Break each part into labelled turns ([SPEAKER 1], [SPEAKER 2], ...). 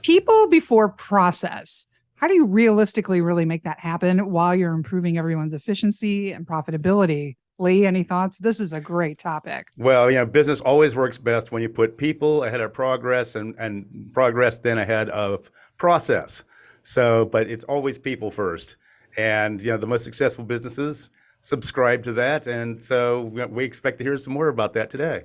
[SPEAKER 1] People before process. How do you realistically really make that happen while you're improving everyone's efficiency and profitability? Lee, any thoughts? This is a great topic.
[SPEAKER 2] Well, business always works best when you put people ahead of progress and progress then ahead of process. So, but it's always people first. And, the most successful businesses subscribe to that. And so we expect to hear some more about that today.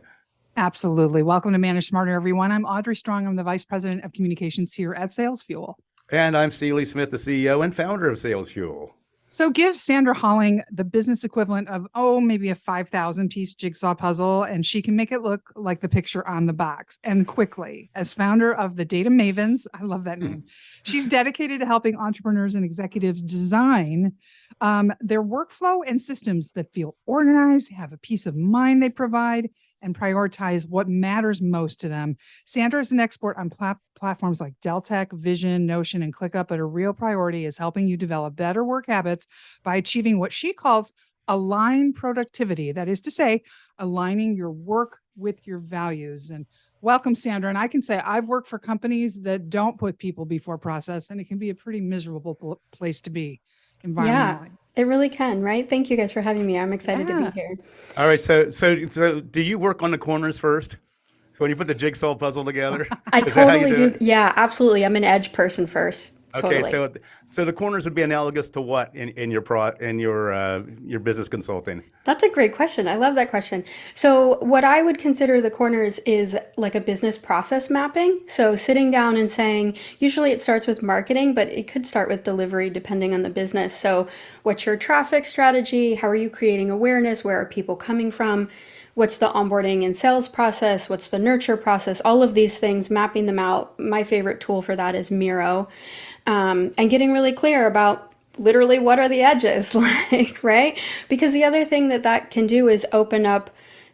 [SPEAKER 1] Absolutely. Welcome to Manage Smarter, everyone. I'm Audrey Strong. I'm the Vice President of Communications here at Sales Fuel.
[SPEAKER 2] And I'm Seeley Smith, the CEO and founder of Sales Fuel.
[SPEAKER 1] So give Sandra Halling the business equivalent of, maybe a 5,000 piece jigsaw puzzle, and she can make it look like the picture on the box and quickly. As founder of the Data Mavens, I love that name. She's dedicated to helping entrepreneurs and executives design their workflow and systems that feel organized, have a peace of mind they provide, and prioritize what matters most to them. Sandra is an expert on platforms like Deltek, Vision, Notion, and ClickUp, but her real priority is helping you develop better work habits by achieving what she calls aligned productivity. That is to say, aligning your work with your values. And welcome, Sandra. And I can say I've worked for companies that don't put people before process, and it can be a pretty miserable place to be environmentally.
[SPEAKER 3] Yeah, it really can, right? Thank you guys for having me. I'm excited to be here.
[SPEAKER 2] All right. So do you work on the corners first? So when you put the jigsaw puzzle together?
[SPEAKER 3] I totally do. Yeah, absolutely. I'm an edge person first.
[SPEAKER 2] Okay,
[SPEAKER 3] Totally.
[SPEAKER 2] so the corners would be analogous to what in your business consulting?
[SPEAKER 3] That's a great question. I love that question. So what I would consider the corners is like a business process mapping. So sitting down and saying, usually it starts with marketing, but it could start with delivery depending on the business. So what's your traffic strategy? How are you creating awareness? Where are people coming from? What's the onboarding and sales process? What's the nurture process? All of these things, mapping them out. My favorite tool for that is Miro. And getting really clear about literally what are the edges like, right? Because the other thing that can do is open up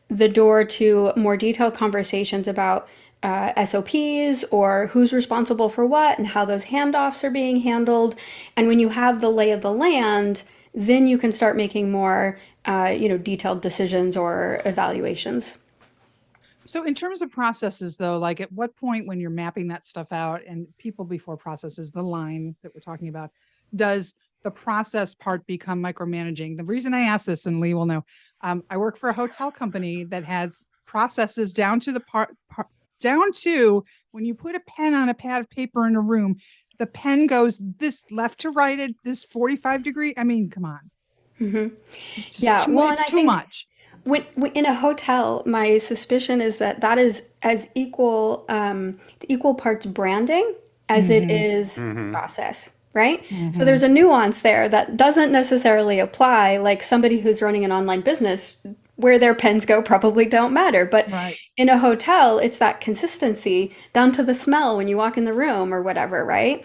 [SPEAKER 3] the door to more detailed conversations about SOPs or who's responsible for what and how those handoffs are being handled. And when you have the lay of the land, then you can start making more, detailed decisions or evaluations.
[SPEAKER 1] So in terms of processes, though, like at what point when you're mapping that stuff out and people before processes, the line that we're talking about, does the process part become micromanaging? The reason I ask this, and Lee will know, I work for a hotel company that had processes down to down to when you put a pen on a pad of paper in a room, the pen goes this left to right at this 45 degree. I mean, come on.
[SPEAKER 3] Yeah, well, and
[SPEAKER 1] It's
[SPEAKER 3] I
[SPEAKER 1] too
[SPEAKER 3] think
[SPEAKER 1] much.
[SPEAKER 3] in a hotel, my suspicion is that is as equal parts branding as it is process, right? So there's a nuance there that doesn't necessarily apply, like somebody who's running an online business where their pens go probably don't matter. But
[SPEAKER 1] Right.
[SPEAKER 3] in a hotel, it's that consistency down to the smell when you walk in the room or whatever, right?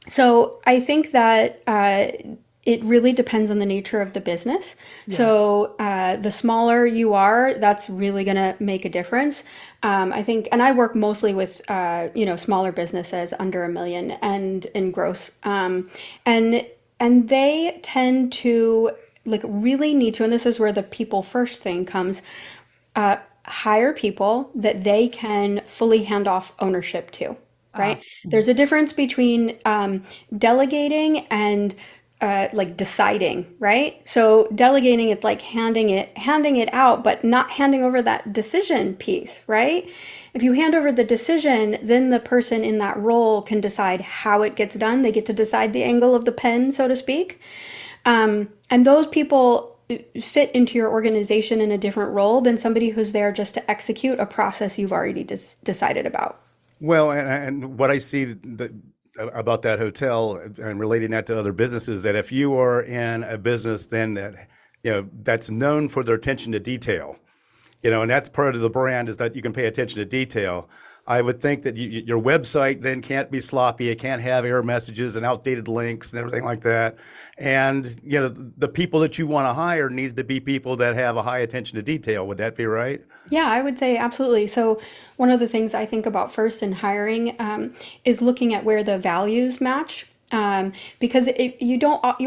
[SPEAKER 3] So I think that it really depends on the nature of the business.
[SPEAKER 1] Yes.
[SPEAKER 3] So the smaller you are, that's really going to make a difference. I think, and I work mostly with smaller businesses under a million and in gross, and they tend to like really need to, and this is where the people first thing comes. Hire people that they can fully hand off ownership to, right? There's a difference between delegating and like deciding, right? So delegating, it's like handing it out, but not handing over that decision piece, right? If you hand over the decision, then the person in that role can decide how it gets done. They get to decide the angle of the pen, so to speak. And those people fit into your organization in a different role than somebody who's there just to execute a process you've already decided about.
[SPEAKER 2] Well, and what I see about that hotel and relating that to other businesses, that if you are in a business then that's known for their attention to detail, and that's part of the brand, is that you can pay attention to detail. I would think that your website then can't be sloppy. It can't have error messages and outdated links and everything like that. And the people that you want to hire need to be people that have a high attention to detail. Would that be right?
[SPEAKER 3] Yeah, I would say absolutely. So one of the things I think about first in hiring is looking at where the values match. because you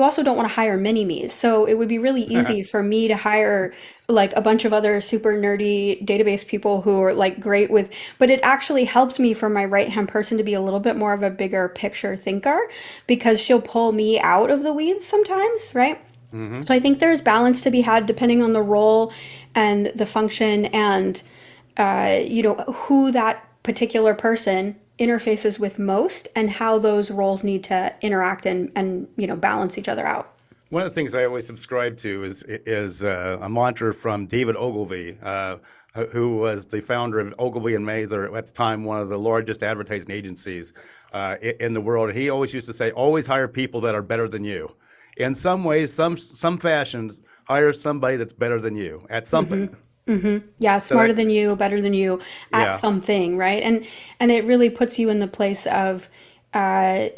[SPEAKER 3] also don't want to hire mini me's. So it would be really easy for me to hire like a bunch of other super nerdy database people who are like great with, but it actually helps me for my right hand person to be a little bit more of a bigger picture thinker because she'll pull me out of the weeds sometimes, right?
[SPEAKER 2] Hmm.
[SPEAKER 3] So I think there's balance to be had depending on the role and the function and who that particular person interfaces with most and how those roles need to interact and balance each other out.
[SPEAKER 2] One of the things I always subscribe to is a mantra from David Ogilvy, who was the founder of Ogilvy and Mather, at the time one of the largest advertising agencies in the world. He always used to say, "Always hire people that are better than you." In some ways, some fashions, hire somebody that's better than you at something.
[SPEAKER 3] Yeah,
[SPEAKER 2] So
[SPEAKER 3] smarter than you, better than you at
[SPEAKER 2] yeah.
[SPEAKER 3] something, right? And it really puts you in the place of uh,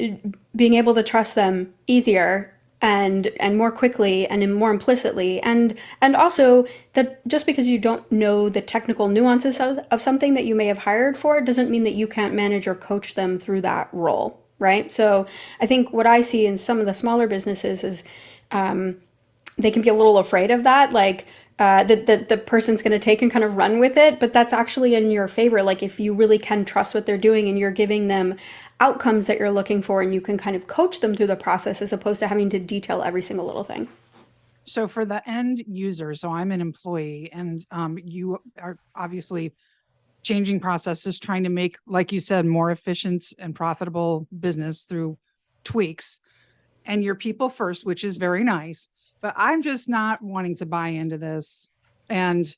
[SPEAKER 3] being able to trust them easier and more quickly and more implicitly, and also that just because you don't know the technical nuances of something that you may have hired for doesn't mean that you can't manage or coach them through that role, right? So I think what I see in some of the smaller businesses is they can be a little afraid of that, like that the person's going to take and kind of run with it, but that's actually in your favor. Like if you really can trust what they're doing and you're giving them outcomes that you're looking for, and you can kind of coach them through the process as opposed to having to detail every single little thing.
[SPEAKER 1] So for the end user, so I'm an employee and you are obviously changing processes, trying to make, like you said, more efficient and profitable business through tweaks, and you're people first, which is very nice, but I'm just not wanting to buy into this. And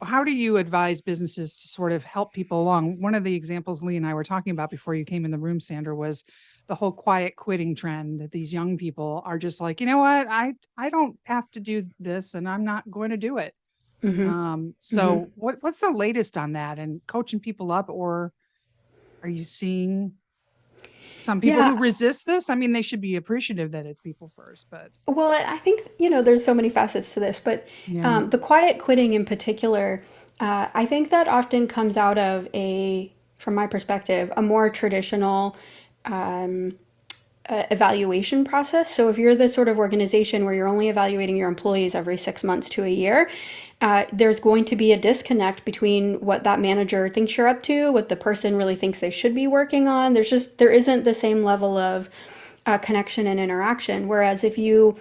[SPEAKER 1] how do you advise businesses to sort of help people along? One of the examples Lee and I were talking about before you came in the room, Sandra, was the whole quiet quitting trend that these young people are just like, you know what, I don't have to do this and I'm not going to do it.
[SPEAKER 3] Mm-hmm. Mm-hmm.
[SPEAKER 1] So what's the latest on that and coaching people up, or are you seeing some people
[SPEAKER 3] Yeah.
[SPEAKER 1] who resist this? I mean, they should be appreciative that it's people first, but
[SPEAKER 3] Well, I think, there's so many facets to this, but
[SPEAKER 1] yeah.
[SPEAKER 3] the quiet quitting in particular, I think that often comes out of from my perspective, a more traditional evaluation process. So if you're the sort of organization where you're only evaluating your employees every 6 months to a year, there's going to be a disconnect between what that manager thinks you're up to, what the person really thinks they should be working on. There isn't the same level of connection and interaction. Whereas if you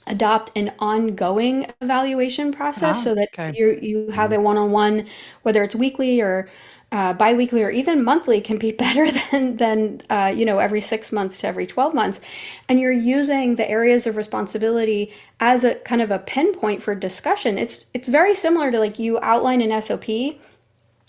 [SPEAKER 3] adopt an ongoing evaluation process
[SPEAKER 1] Ah,
[SPEAKER 3] so that
[SPEAKER 1] okay.
[SPEAKER 3] you have a one-on-one, whether it's weekly or biweekly or even monthly, can be better than every 6 months to every 12 months, and you're using the areas of responsibility as a kind of a pinpoint for discussion. It's very similar to like you outline an SOP,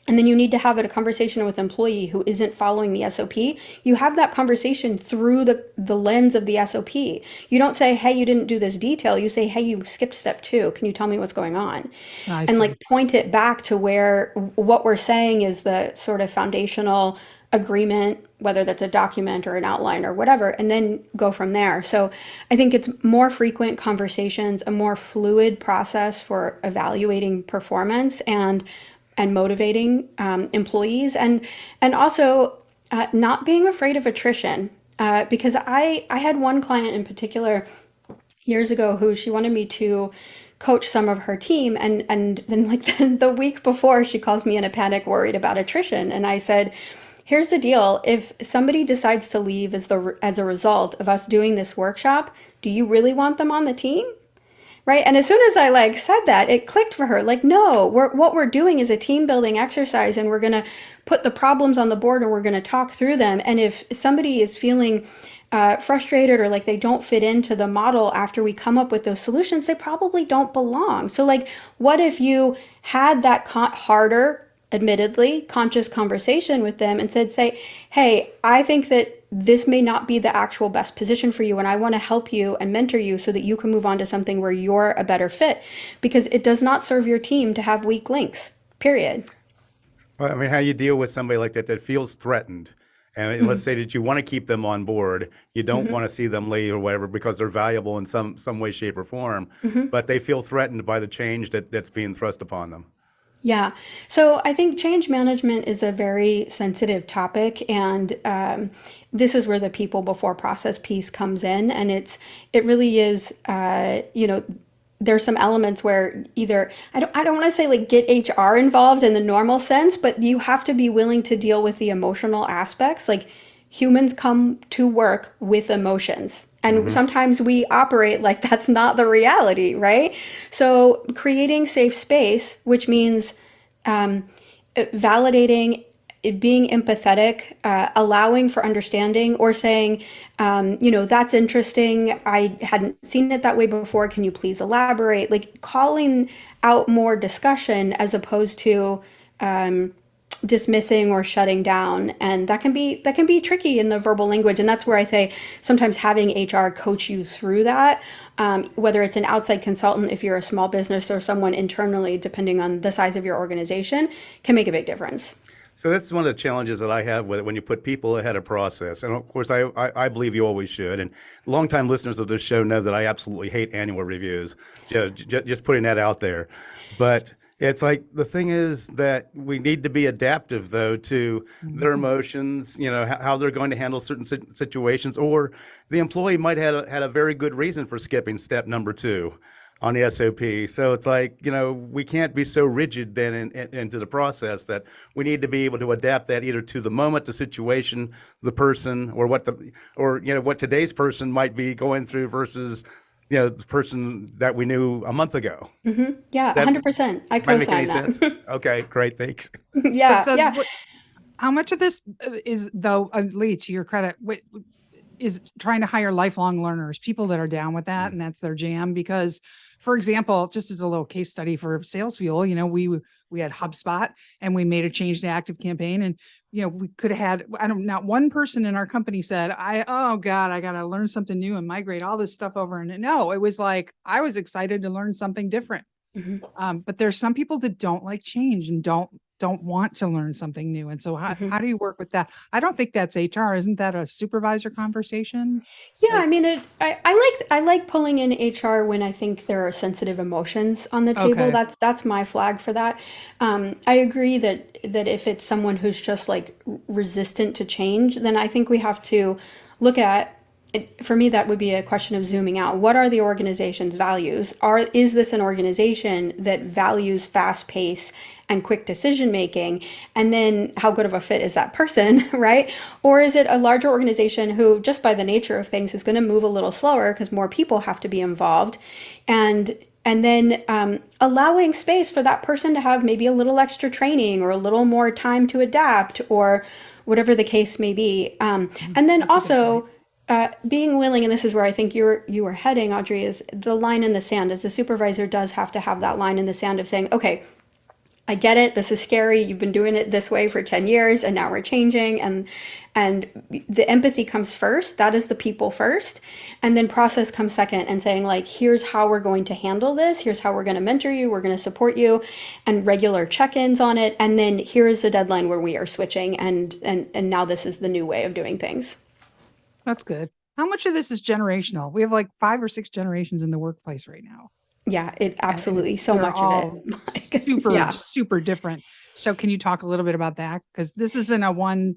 [SPEAKER 3] and then you need to have a conversation with an employee who isn't following the SOP. You have that conversation through the lens of the SOP. You don't say, hey, you didn't do this detail. You say, hey, you skipped step 2. Can you tell me what's going on?
[SPEAKER 1] I
[SPEAKER 3] And
[SPEAKER 1] see.
[SPEAKER 3] like point it back to where what we're saying is the sort of foundational agreement, whether that's a document or an outline or whatever, and then go from there. So I think it's more frequent conversations, a more fluid process for evaluating performance and motivating employees, and also not being afraid of attrition. Because I had one client in particular years ago who she wanted me to coach some of her team, and then like the week before she calls me in a panic worried about attrition, and I said, here's the deal, if somebody decides to leave as a result of us doing this workshop, do you really want them on the team? Right. And as soon as I like said that, it clicked for her. Like, no, what we're doing is a team building exercise, and we're going to put the problems on the board and we're going to talk through them. And if somebody is feeling frustrated or like they don't fit into the model after we come up with those solutions, they probably don't belong. So like, what if you had that harder, admittedly conscious conversation with them and say, hey, I think that this may not be the actual best position for you, and I want to help you and mentor you so that you can move on to something where you're a better fit, because it does not serve your team to have weak links, period.
[SPEAKER 2] Well, I mean, how you deal with somebody like that feels threatened, and let's say that you want to keep them on board, you don't want to see them leave or whatever because they're valuable in some way, shape, or form, but they feel threatened by the change that's being thrust upon them.
[SPEAKER 3] Yeah. So I think change management is a very sensitive topic, and this is where the people before process piece comes in, and it really is. There's some elements where either I don't want to say like get HR involved in the normal sense, but you have to be willing to deal with the emotional aspects. Like humans come to work with emotions. And sometimes we operate like that's not the reality, right? So creating safe space, which means validating, being empathetic, allowing for understanding, or saying, that's interesting. I hadn't seen it that way before. Can you please elaborate? Like calling out more discussion as opposed to dismissing or shutting down, and that can be tricky in the verbal language. And that's where I say sometimes having HR coach you through that, whether it's an outside consultant if you're a small business or someone internally, depending on the size of your organization, can make a big difference.
[SPEAKER 2] So that's one of the challenges that I have with it when you put people ahead of process. And of course, I believe you always should. And longtime listeners of this show know that I absolutely hate annual reviews. Just putting that out there. But it's like the thing is that we need to be adaptive, though, to their emotions, how they're going to handle certain situations, or the employee might have had a very good reason for skipping step number 2 on the SOP. So it's like, we can't be so rigid then into the process, that we need to be able to adapt that either to the moment, the situation, the person, or what today's person might be going through versus the person that we knew a month ago.
[SPEAKER 3] Yeah,
[SPEAKER 2] That
[SPEAKER 3] 100%. I
[SPEAKER 2] might make
[SPEAKER 3] co-sign
[SPEAKER 2] any
[SPEAKER 3] that.
[SPEAKER 2] sense? Okay, great, thanks.
[SPEAKER 3] Yeah,
[SPEAKER 1] So
[SPEAKER 3] yeah.
[SPEAKER 1] how much of this is, though, Lee, to your credit, is trying to hire lifelong learners, people that are down with that and that's their jam? Because, for example, just as a little case study for Sales Fuel, we had HubSpot and we made a change to active campaign, and we could have had, not one person in our company said, oh God, I got to learn something new and migrate all this stuff over. And no, it was like, I was excited to learn something different. But there's some people that don't like change and don't want to learn something new. And so how do you work with that? I don't think that's HR. Isn't that a supervisor conversation?
[SPEAKER 3] Yeah, I mean, I like pulling in HR when I think there are sensitive emotions on the table.
[SPEAKER 1] Okay.
[SPEAKER 3] That's my flag for that. I agree that if it's someone who's just like resistant to change, then I think we have to look at. For me, that would be a question of zooming out. What are the organization's values? Is this an organization that values fast pace and quick decision making? And then how good of a fit is that person, right? Or is it a larger organization who, just by the nature of things, is going to move a little slower because more people have to be involved? And then allowing space for that person to have maybe a little extra training or a little more time to adapt, or whatever the case may be. And then also being willing, and this is where I think you are heading, Audrey, is the line in the sand. As a supervisor does have to have that line in the sand of saying, okay, I get it. This is scary. You've been doing it this way for 10 years and now we're changing. And the empathy comes first. That is the people first. And then process comes second, and saying like, here's how we're going to handle this. Here's how we're going to mentor you. We're going to support you, and regular check-ins on it. And then here is the deadline where we are switching. And now this is the new way of doing things.
[SPEAKER 1] That's good. How much of this is generational? We have like 5 or 6 generations in the workplace right now.
[SPEAKER 3] Yeah, it absolutely, so
[SPEAKER 1] They're
[SPEAKER 3] much of
[SPEAKER 1] all
[SPEAKER 3] it.
[SPEAKER 1] super,
[SPEAKER 3] Yeah.
[SPEAKER 1] super different. So can you talk a little bit about that? Because this isn't a one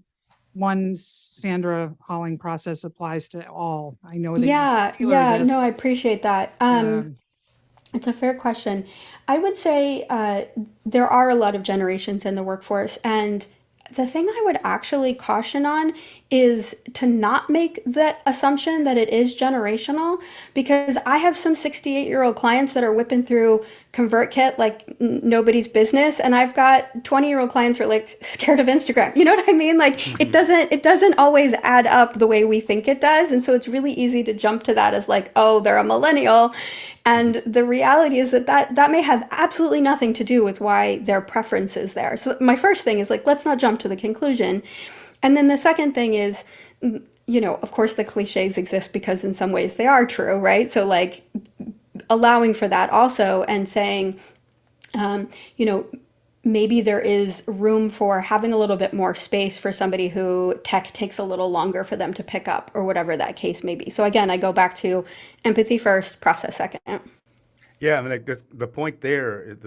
[SPEAKER 1] Sandra Halling process applies to all. I know that
[SPEAKER 3] Yeah,
[SPEAKER 1] you tailor this.
[SPEAKER 3] no, I appreciate that. It's a fair question. I would say there are a lot of generations in the workforce, and the thing I would actually caution on is to not make that assumption that it is generational, because I have some 68-year-old clients that are whipping through ConvertKit like nobody's business, and I've got 20-year-old clients who are like scared of Instagram. You know what I mean? Like it doesn't always add up the way we think it does, and so it's really easy to jump to that as like, oh, they're a millennial. And the reality is that may have absolutely nothing to do with why their preference is there. So my first thing is like, let's not jump to the conclusion. And then the second thing is, of course the cliches exist because in some ways they are true, right? So like allowing for that also, and saying, maybe there is room for having a little bit more space for somebody who tech takes a little longer for them to pick up, or whatever that case may be. So again, I go back to empathy first, process second.
[SPEAKER 2] Yeah, I mean, like the point there,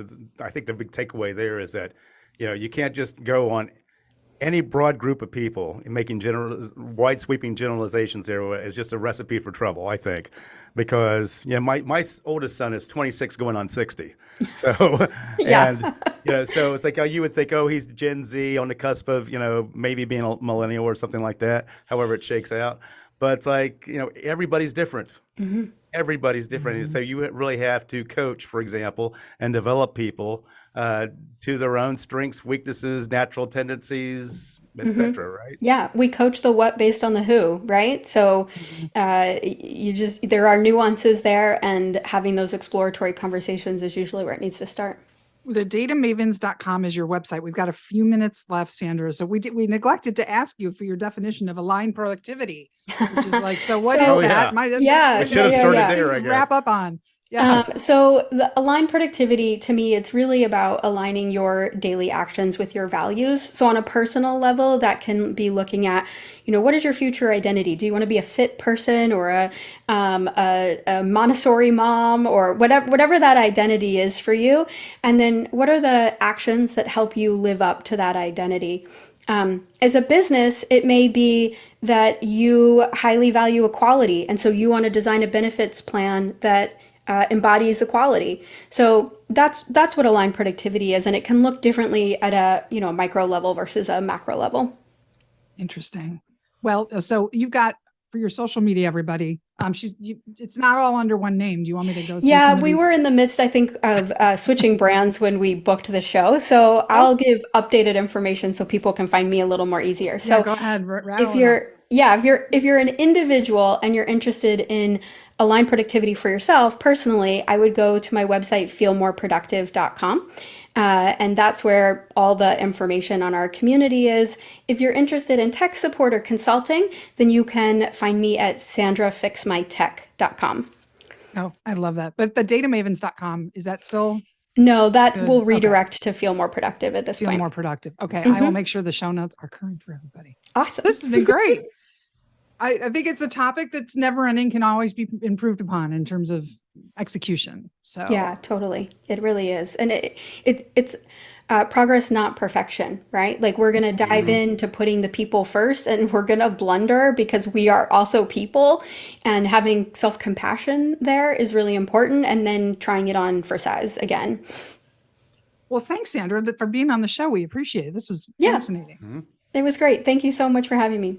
[SPEAKER 2] I think the big takeaway there is that, you can't just go on any broad group of people and making wide sweeping generalizations there is just a recipe for trouble, I think, because my oldest son is 26 going on 60, so
[SPEAKER 3] Yeah.
[SPEAKER 2] and so it's like you would think, oh, he's Gen Z on the cusp of maybe being a millennial or something like that, however it shakes out, but it's like everybody's different. Everybody's different. And so you really have to coach, for example, and develop people to their own strengths, weaknesses, natural tendencies, etc. Right?
[SPEAKER 3] Yeah, we coach the what based on the who, right? So there are nuances there, and having those exploratory conversations is usually where it needs to start.
[SPEAKER 1] The datamavens.com is your website. We've got a few minutes left, Sandra. So we neglected to ask you for your definition of aligned productivity, which is like, so what is
[SPEAKER 2] Oh,
[SPEAKER 1] that?
[SPEAKER 2] yeah.
[SPEAKER 3] Yeah,
[SPEAKER 2] I should have
[SPEAKER 3] yeah,
[SPEAKER 2] started
[SPEAKER 3] yeah.
[SPEAKER 2] there, I guess.
[SPEAKER 1] Wrap up on. Yeah.
[SPEAKER 3] So the aligned productivity, to me, it's really about aligning your daily actions with your values. So on a personal level, that can be looking at, what is your future identity? Do you want to be a fit person or a Montessori mom or whatever that identity is for you? And then what are the actions that help you live up to that identity? As a business, it may be that you highly value equality, and so you want to design a benefits plan that embodies equality. So that's what aligned productivity is, and it can look differently at a micro level versus a macro level.
[SPEAKER 1] Interesting. Well, so you've got for your social media, everybody. It's not all under one name. Do you want me to go through
[SPEAKER 3] Yeah,
[SPEAKER 1] some of
[SPEAKER 3] we
[SPEAKER 1] these?
[SPEAKER 3] were in the midst, I think, of switching brands when we booked the show. So I'll give updated information so people can find me a little more easier.
[SPEAKER 1] Yeah,
[SPEAKER 3] So
[SPEAKER 1] go ahead. Rattle
[SPEAKER 3] if
[SPEAKER 1] it
[SPEAKER 3] you're if you're an individual and you're interested in align productivity for yourself personally, I would go to my website feelmoreproductive.com. And that's where all the information on our community is. If you're interested in tech support or consulting, then you can find me at sandrafixmytech.com.
[SPEAKER 1] Oh, I love that. But the datamavens.com, is that still
[SPEAKER 3] No, that
[SPEAKER 1] good?
[SPEAKER 3] will
[SPEAKER 1] Okay.
[SPEAKER 3] redirect to Feel More Productive at this
[SPEAKER 1] Feel
[SPEAKER 3] point.
[SPEAKER 1] more productive. Okay. I will make sure the show notes are current for everybody.
[SPEAKER 3] Awesome.
[SPEAKER 1] This has been great. I think it's a topic that's never ending, can always be improved upon in terms of execution. So
[SPEAKER 3] Yeah, totally. It really is. And it's progress, not perfection, right? Like we're going to dive into putting the people first, and we're going to blunder because we are also people, and having self-compassion there is really important, and then trying it on for size again.
[SPEAKER 1] well, thanks, Sandra, for being on the show. We appreciate it. This was
[SPEAKER 3] Yeah.
[SPEAKER 1] fascinating.
[SPEAKER 3] It was great. Thank you so much for having me.